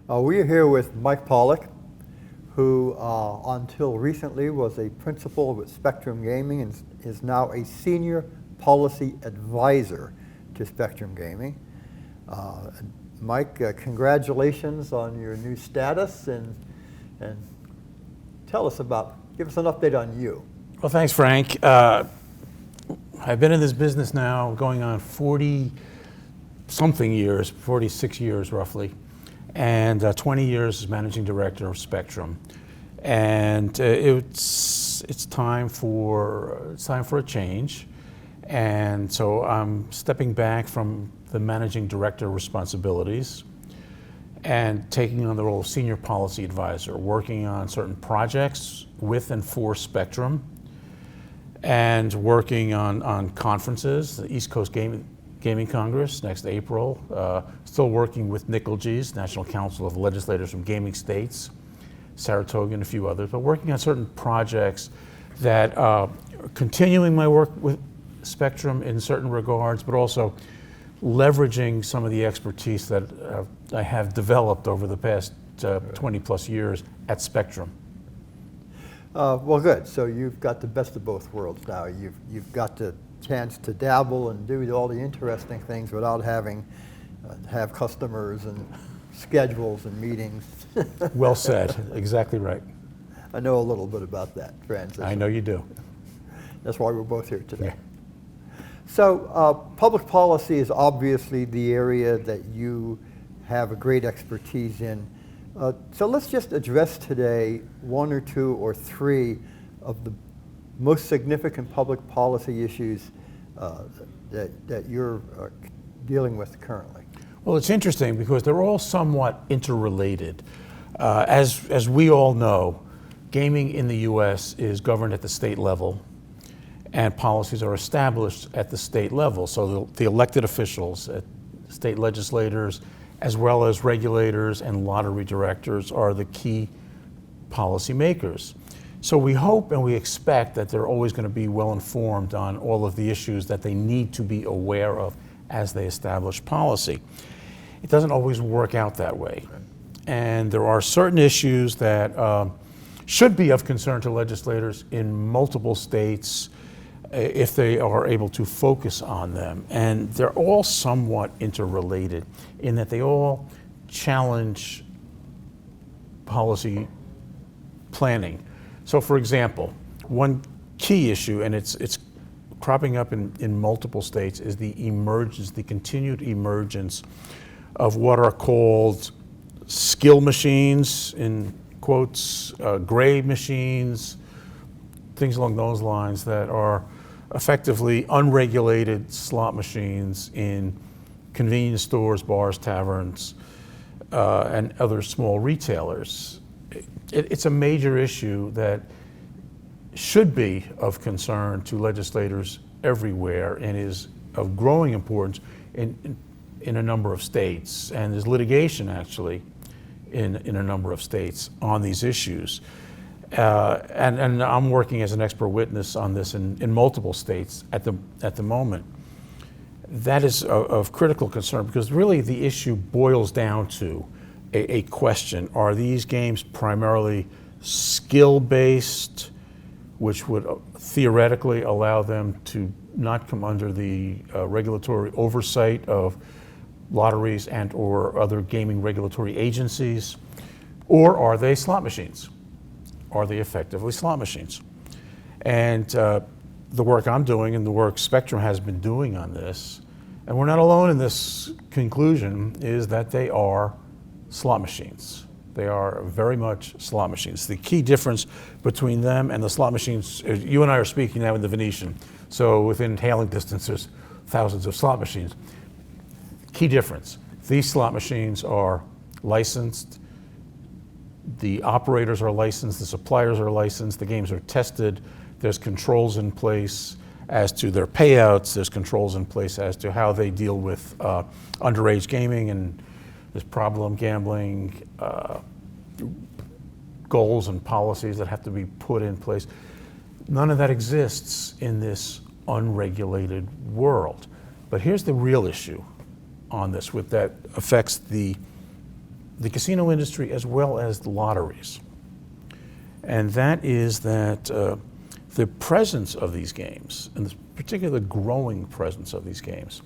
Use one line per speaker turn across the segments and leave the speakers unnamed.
We're here with Mike Pollock, who until recently was a principal with Spectrum Gaming and is now a senior policy advisor to Spectrum Gaming. Mike, congratulations on your new status, and give us an update on you.
Well, thanks, Frank. I've been in this business now going on 40-something years, 46 years roughly, and 20 years as managing director of Spectrum. And it's time for a change. And so I'm stepping back from the managing director responsibilities and taking on the role of senior policy advisor, working on certain projects with and for Spectrum, and working on conferences, the East Coast Gaming Congress next April, still working with NCLGS, National Council of Legislators from Gaming States, Saratoga and a few others, but working on certain projects that are continuing my work with Spectrum in certain regards, but also leveraging some of the expertise that I have developed over the past 20 plus years at Spectrum.
Well, good. So you've got the best of both worlds now. You've got the chance to dabble and do all the interesting things without having have customers and schedules and meetings.
Well said. Exactly right.
I know a little bit about that transition.
I know you do.
That's why we're both here today. Yeah. So public policy is obviously the area that you have a great expertise in. So let's just address today one or two or three of the most significant public policy issues that you're dealing with currently.
Well, it's interesting because they're all somewhat interrelated. As we all know, gaming in the U.S. is governed at the state level, and policies are established at the state level. So the elected officials, state legislators, as well as regulators and lottery directors are the key policy makers. So we hope and we expect that they're always going to be well informed on all of the issues that they need to be aware of as they establish policy. It doesn't always work out that way. And there are certain issues that should be of concern to legislators in multiple states if they are able to focus on them. And they're all somewhat interrelated in that they all challenge policy planning. So for example, one key issue, and it's cropping up in multiple states, is the continued emergence of what are called skill machines, in quotes, gray machines, things along those lines that are effectively unregulated slot machines in convenience stores, bars, taverns, and other small retailers. It's a major issue that should be of concern to legislators everywhere and is of growing importance in a number of states. And there's litigation actually in a number of states on these issues. And I'm working as an expert witness on this in multiple states at the moment. That is of critical concern because really the issue boils down to a question: are these games primarily skill-based, which would theoretically allow them to not come under the regulatory oversight of lotteries and or other gaming regulatory agencies, or are they slot machines? Are they effectively slot machines? And the work I'm doing and the work Spectrum has been doing on this, and we're not alone in this conclusion, is that they are slot machines. They are very much slot machines. The key difference between them and the slot machines, you and I are speaking now in the Venetian, so within hailing distance there's thousands of slot machines. Key difference, these slot machines are licensed, the operators are licensed, the suppliers are licensed, the games are tested, there's controls in place as to their payouts, there's controls in place as to how they deal with underage gaming, and there's problem gambling, goals and policies that have to be put in place. None of that exists in this unregulated world. But here's the real issue on this that affects the the casino industry as well as the lotteries. And that is that the presence of these games, and the particular growing presence of these games,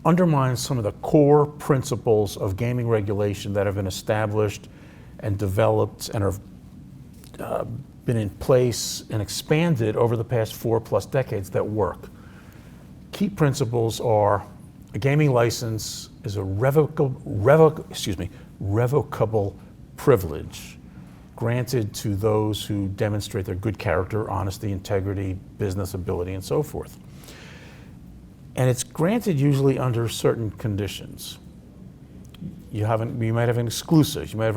undermines some of the core principles of gaming regulation that have been established and developed and have been in place and expanded over the past 4+ decades that work. Key principles are a gaming license is a revocable privilege granted to those who demonstrate their good character, honesty, integrity, business ability, and so forth. And it's granted usually under certain conditions. You might have an exclusive, you might have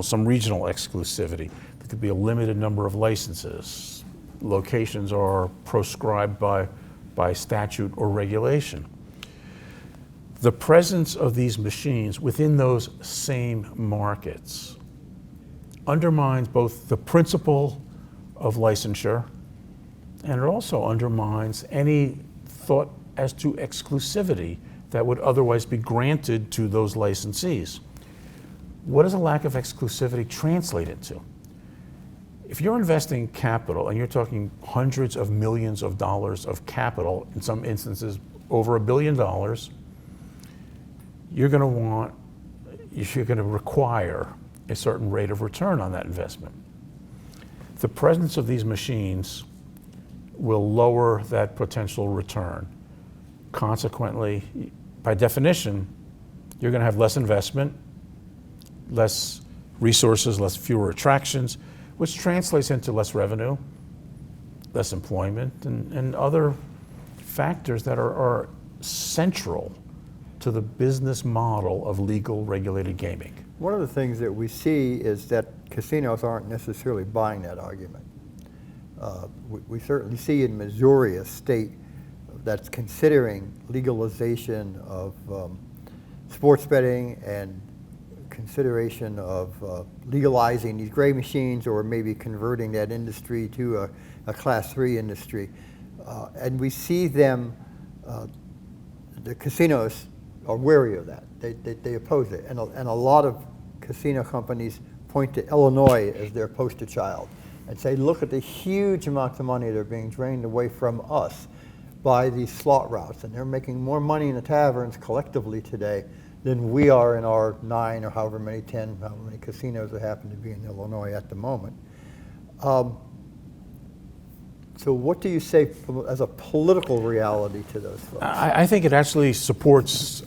some regional exclusivity. There could be a limited number of licenses. Locations are proscribed by statute or regulation. The presence of these machines within those same markets undermines both the principle of licensure, and it also undermines any thought as to exclusivity that would otherwise be granted to those licensees. What does a lack of exclusivity translate into? If you're investing capital, and you're talking hundreds of millions of dollars of capital, in some instances over $1 billion, you're going to require a certain rate of return on that investment. The presence of these machines will lower that potential return. Consequently, by definition, you're going to have less investment, less resources, fewer attractions, which translates into less revenue, less employment, and other factors that are central to the business model of legal regulated gaming.
One of the things that we see is that casinos aren't necessarily buying that argument. We certainly see in Missouri a state that's considering legalization of sports betting and consideration of legalizing these gray machines, or maybe converting that industry to a Class 3 industry. And we see them, the casinos are wary of that. They oppose it. And a lot of casino companies point to Illinois as their poster child and say, look at the huge amounts of money that are being drained away from us by these slot routes. And they're making more money in the taverns collectively today than we are in our 9 or however many, 10, however many casinos that happen to be in Illinois at the moment. So what do you say as a political reality to those folks?
I think it actually supports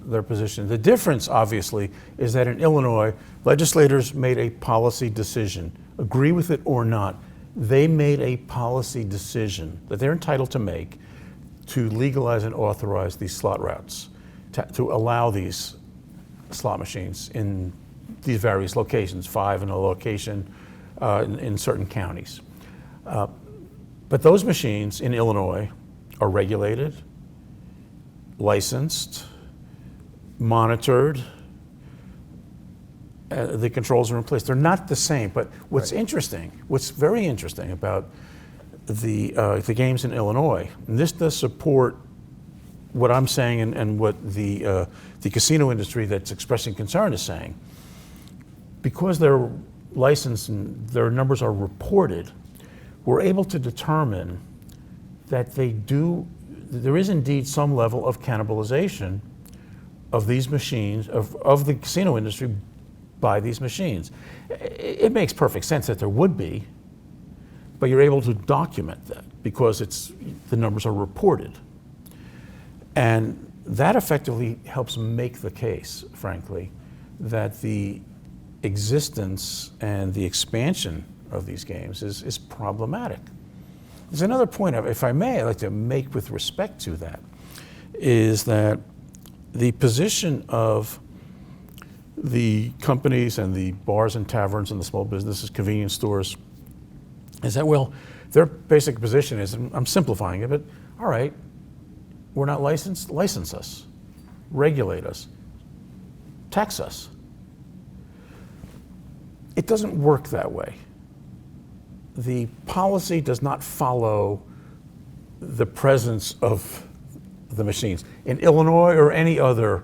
their position. The difference, obviously, is that in Illinois, legislators made a policy decision. Agree with it or not, they made a policy decision that they're entitled to make to legalize and authorize these slot routes, to allow these slot machines in these various locations, 5 in a location in certain counties. But those machines in Illinois are regulated, licensed, monitored. The controls are in place. They're not the same, but what's interesting, what's very interesting about the games in Illinois, and this does support what I'm saying and what the casino industry that's expressing concern is saying, because they're licensed and their numbers are reported, we're able to determine that there is indeed some level of cannibalization of these machines, of the casino industry by these machines. It makes perfect sense that there would be, but you're able to document that because the numbers are reported. And that effectively helps make the case, frankly, that the existence and the expansion of these games is problematic. There's another point, if I may, I'd like to make with respect to that, is that the position of the companies and the bars and taverns and the small businesses, convenience stores, is that, well, their basic position is, and I'm simplifying it, but all right, we're not licensed, license us, regulate us, tax us. It doesn't work that way. The policy does not follow the presence of the machines. In Illinois or any other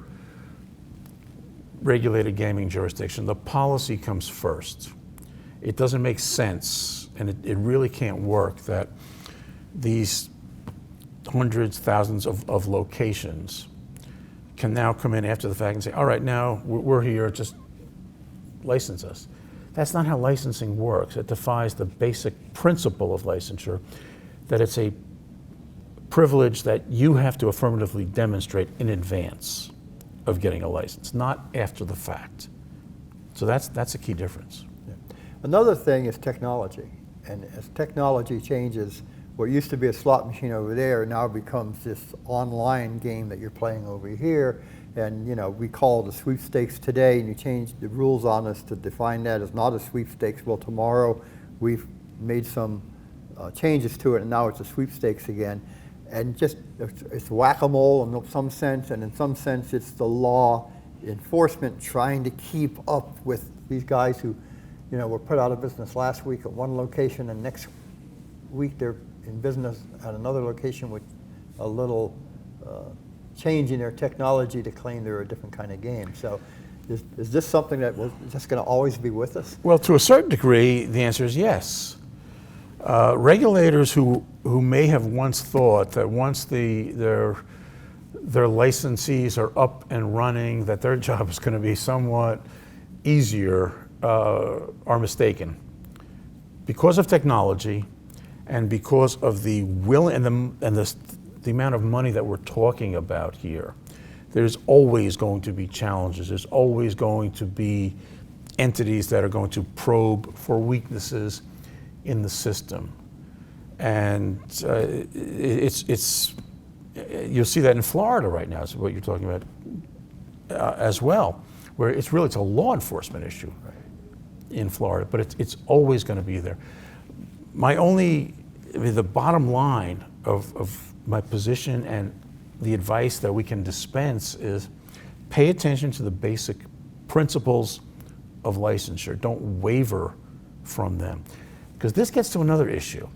regulated gaming jurisdiction, the policy comes first. It doesn't make sense, and it really can't work that these hundreds, thousands of locations can now come in after the fact and say, all right, now we're here, just license us. That's not how licensing works. It defies the basic principle of licensure, that it's a privilege that you have to affirmatively demonstrate in advance of getting a license, not after the fact. So that's a key difference.
Yeah. Another thing is technology. And as technology changes, what used to be a slot machine over there now becomes this online game that you're playing over here. And we call it a sweepstakes today, and you change the rules on us to define that as not a sweepstakes. Well, tomorrow we've made some changes to it, and now it's a sweepstakes again. And just it's whack-a-mole in some sense, and in some sense it's the law enforcement trying to keep up with these guys who, were put out of business last week at one location, and next week they're in business at another location with a little change in their technology to claim they're a different kind of game. So is this something that was just going to always be with us?
Well, to a certain degree, the answer is yes. Regulators who may have once thought that once their licensees are up and running, that their job is going to be somewhat easier, are mistaken. Because of technology, and because of the will and the amount of money that we're talking about here, there's always going to be challenges. There's always going to be entities that are going to probe for weaknesses in the system. And you'll see that in Florida right now, is what you're talking about as well, where it's a law enforcement issue in Florida, but it's always going to be there. The bottom line of my position and the advice that we can dispense is pay attention to the basic principles of licensure. Don't waver from them. Because this gets to another issue.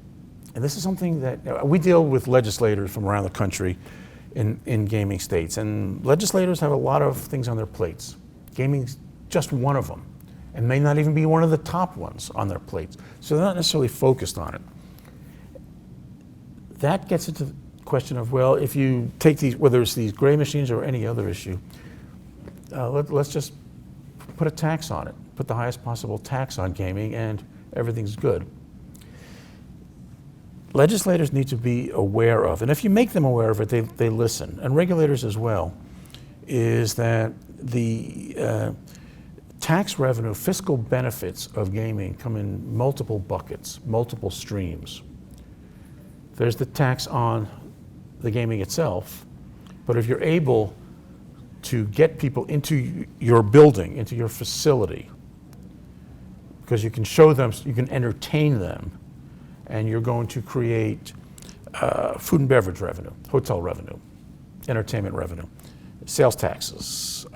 And this is something that we deal with legislators from around the country in gaming states. And legislators have a lot of things on their plates. Gaming's just one of them, and may not even be one of the top ones on their plates. So they're not necessarily focused on it. That gets into the question of, well, if you take these, whether it's these gray machines or any other issue, let's just put a tax on it, put the highest possible tax on gaming, and everything's good. Legislators need to be aware of, and if you make them aware of it, they listen, and regulators as well, is that the tax revenue, fiscal benefits of gaming come in multiple buckets, multiple streams. There's the tax on the gaming itself, but if you're able to get people into your building, into your facility, because you can show them, you can entertain them, and you're going to create food and beverage revenue, hotel revenue, entertainment revenue, sales taxes,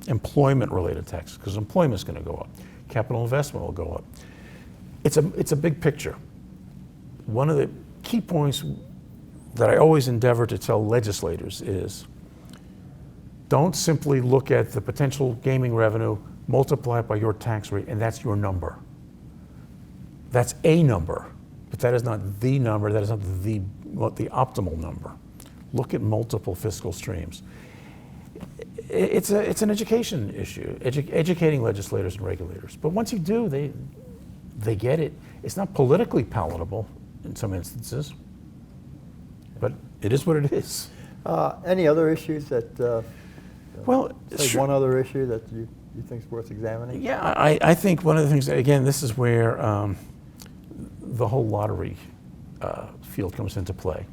employment-related taxes, because employment is going to go up, capital investment will go up. It's a big picture. One of the key points that I always endeavor to tell legislators is, don't simply look at the potential gaming revenue, multiply it by your tax rate, and that's your number. That's a number, but that is not the number, that is not the optimal number. Look at multiple fiscal streams. It's an education issue, educating legislators and regulators. But once you do, they get it. It's not politically palatable in some instances, but it is what it is.
Any other issues that,
well,
sure. One other issue that you think is worth examining?
Yeah, I think one of the things, again, this is where the whole lottery field comes into play.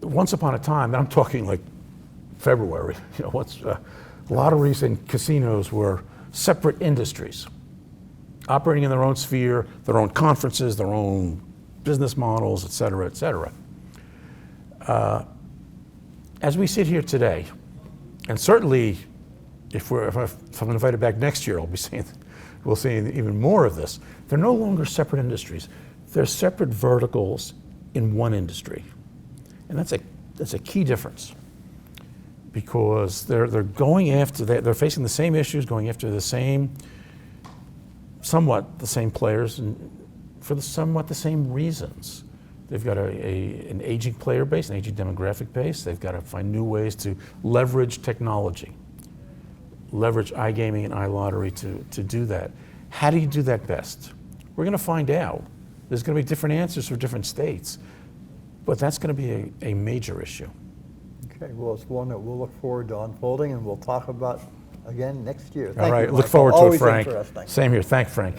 Once upon a time, and I'm talking like February, once lotteries and casinos were separate industries, operating in their own sphere, their own conferences, their own business models, et cetera, et cetera. As we sit here today, and certainly if I'm invited back next year, we'll see even more of this. They're no longer separate industries. They're separate verticals in one industry. And that's a key difference. because they're going after, they're facing the same issues, going after the same, somewhat the same players, and for somewhat the same reasons. They've got an aging player base, an aging demographic base. They've got to find new ways to leverage technology, leverage iGaming and iLottery to do that. How do you do that best? We're going to find out. There's going to be different answers for different states, but that's going to be a major issue.
Okay, well, it's one that we'll look forward to unfolding, and we'll talk about again next year.
All right,
you,
look
Michael.
forward to
Always
it, Frank.
Interesting.
Same here. Thank Frank.